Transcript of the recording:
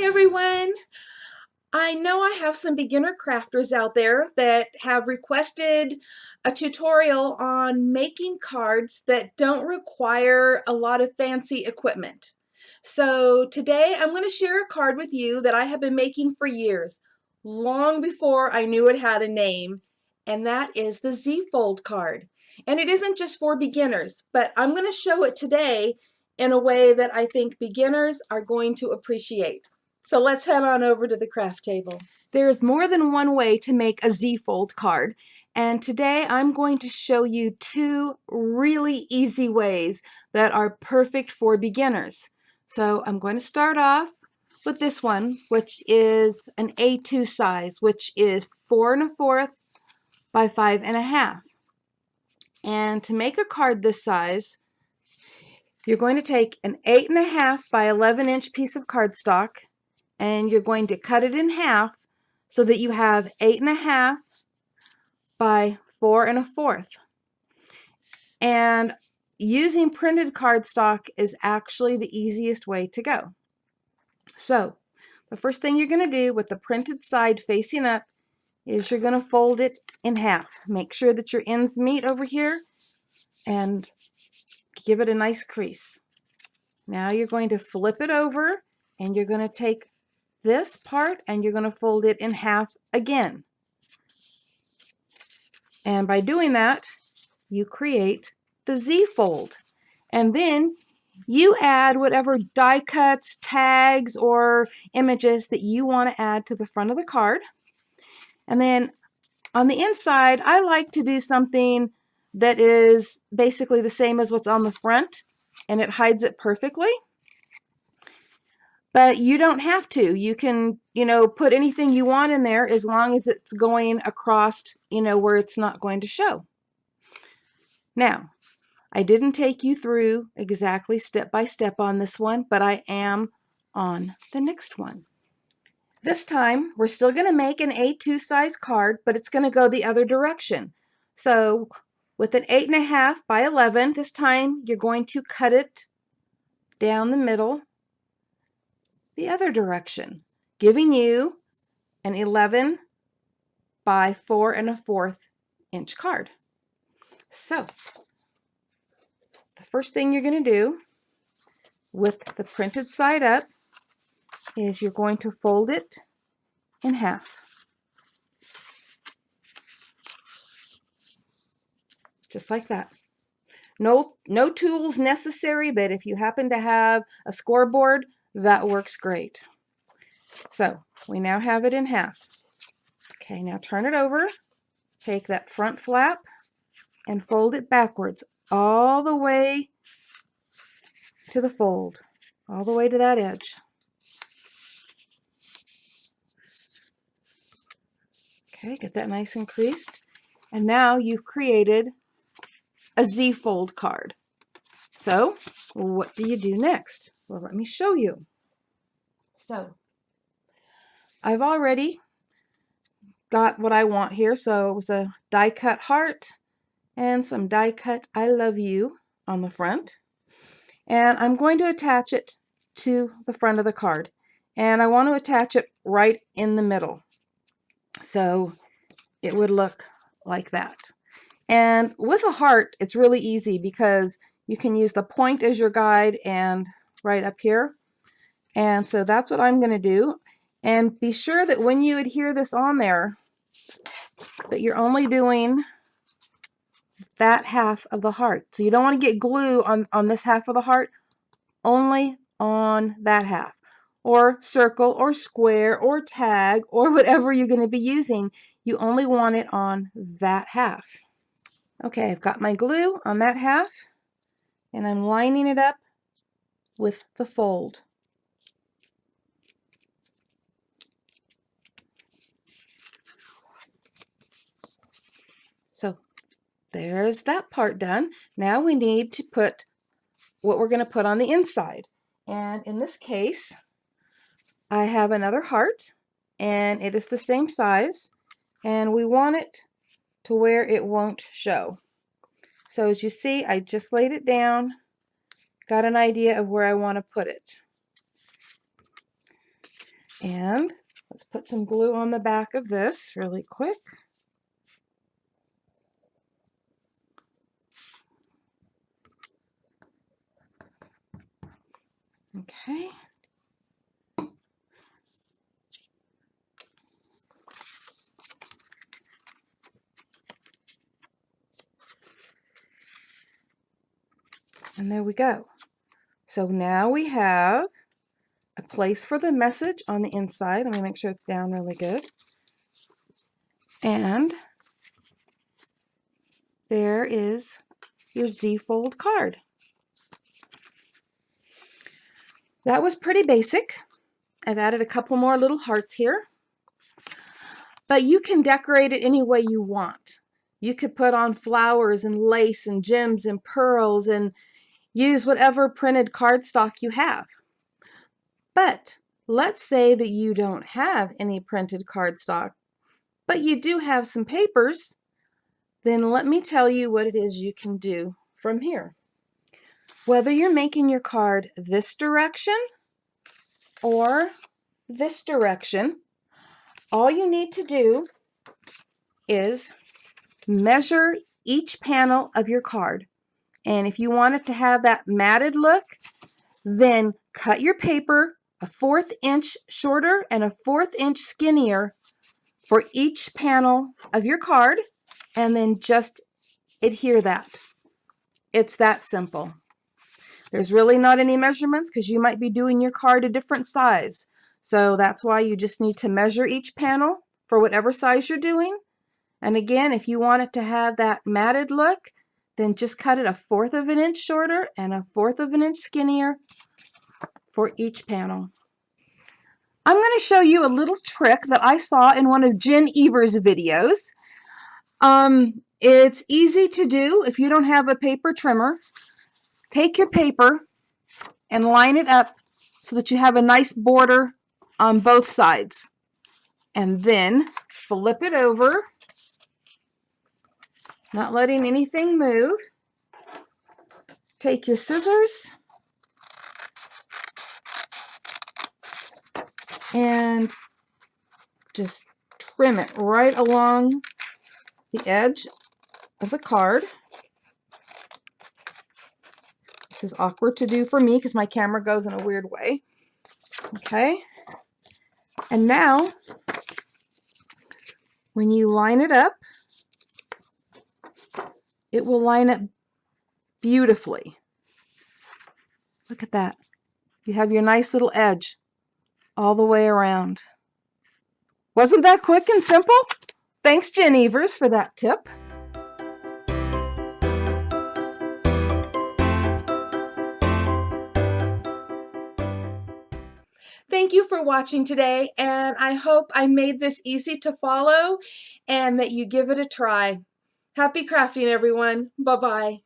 everyone. I know I have some beginner crafters out there that have requested a tutorial on making cards that don't require a lot of fancy equipment. So today I'm going to share a card with you that I have been making for years, long before I knew it had a name, and that is the Z-fold card. And it isn't just for beginners, but I'm going to show it today in a way that I think beginners are going to appreciate. So let's head on over to the craft table. There's more than one way to make a Z-fold card, and today I'm going to show you two really easy ways that are perfect for beginners. So I'm going to start off with this one, which is an A2 size, which is 4 1/4 by 5 1/2. And to make a card this size, you're going to take an 8 1/2 by 11-inch piece of cardstock, and you're going to cut it in half so that you have 8 1/2 by 4 1/4. And using printed cardstock is actually the easiest way to go. So the first thing you're going to do with the printed side facing up is you're going to fold it in half. Make sure that your ends meet over here and give it a nice crease. Now you're going to flip it over, and you're going to take this part and you're going to fold it in half again. And by doing that, you create the Z-fold. And then you add whatever die cuts, tags, or images that you want to add to the front of the card. And then on the inside, I like to do something that is basically the same as what's on the front, and it hides it perfectly. But you don't have to. You can, put anything you want in there as long as it's going across, where it's not going to show. Now, I didn't take you through exactly step by step on this one, but I am on the next one. This time, we're still going to make an A2 size card, but it's going to go the other direction. So with an 8 1/2 by 11, this time you're going to cut it down the middle the other direction, giving you an 11 by 4 1/4 inch card. So the first thing you're going to do with the printed side up is you're going to fold it in half. Just like that. No tools necessary, but if you happen to have a scoreboard, that works great. So we now have it in half. Okay, now turn it over. Take that front flap and fold it backwards all the way to the fold, all the way to that edge. Okay, get that nice and creased. And now you've created a Z-fold card. So what do you do next? Well, let me show you. So I've already got what I want here. So it was a die cut heart and some die cut I love you on the front. And I'm going to attach it to the front of the card. And I want to attach it right in the middle. So it would look like that. And with a heart, it's really easy because you can use the point as your guide and right up here. And so that's what I'm going to do. And be sure that when you adhere this on there, that you're only doing that half of the heart. So you don't want to get glue on this half of the heart, only on that half. Or circle or square or tag or whatever you're going to be using, you only want it on that half. Okay, I've got my glue on that half, and I'm lining it up with the fold. So there's that part done. Now we need to put what we're going to put on the inside. And in this case, I have another heart, and it is the same size, and we want it to where it won't show. So as you see, I just laid it down, got an idea of where I want to put it. And let's put some glue on the back of this really quick. Okay. And there we go. So now we have a place for the message on the inside. Let me make sure it's down really good. And there is your Z-fold card. That was pretty basic. I've added a couple more little hearts here. But you can decorate it any way you want. You could put on flowers and lace and gems and pearls and use whatever printed cardstock you have. But let's say that you don't have any printed cardstock, but you do have some papers. Then let me tell you what it is you can do from here. Whether you're making your card this direction or this direction, all you need to do is measure each panel of your card. And if you want it to have that matted look, then cut your paper a 1/4 inch shorter and a 1/4 inch skinnier for each panel of your card, and then just adhere that. It's that simple. There's really not any measurements because you might be doing your card a different size. So that's why you just need to measure each panel for whatever size you're doing. And again, if you want it to have that matted look, then just cut it a 1/4 of an inch shorter and a 1/4 of an inch skinnier for each panel. I'm going to show you a little trick that I saw in one of Jen Evers' videos. It's easy to do if you don't have a paper trimmer. Take your paper and line it up so that you have a nice border on both sides. And then flip it over, not letting anything move. Take your scissors and just trim it right along the edge of the card. This is awkward to do for me because my camera goes in a weird way. Okay. And now, when you line it up, it will line up beautifully. Look at that. You have your nice little edge all the way around. Wasn't that quick and simple? Thanks, Jen Evers, for that tip. Thank you for watching today, and I hope I made this easy to follow and that you give it a try. Happy crafting, everyone. Bye-bye.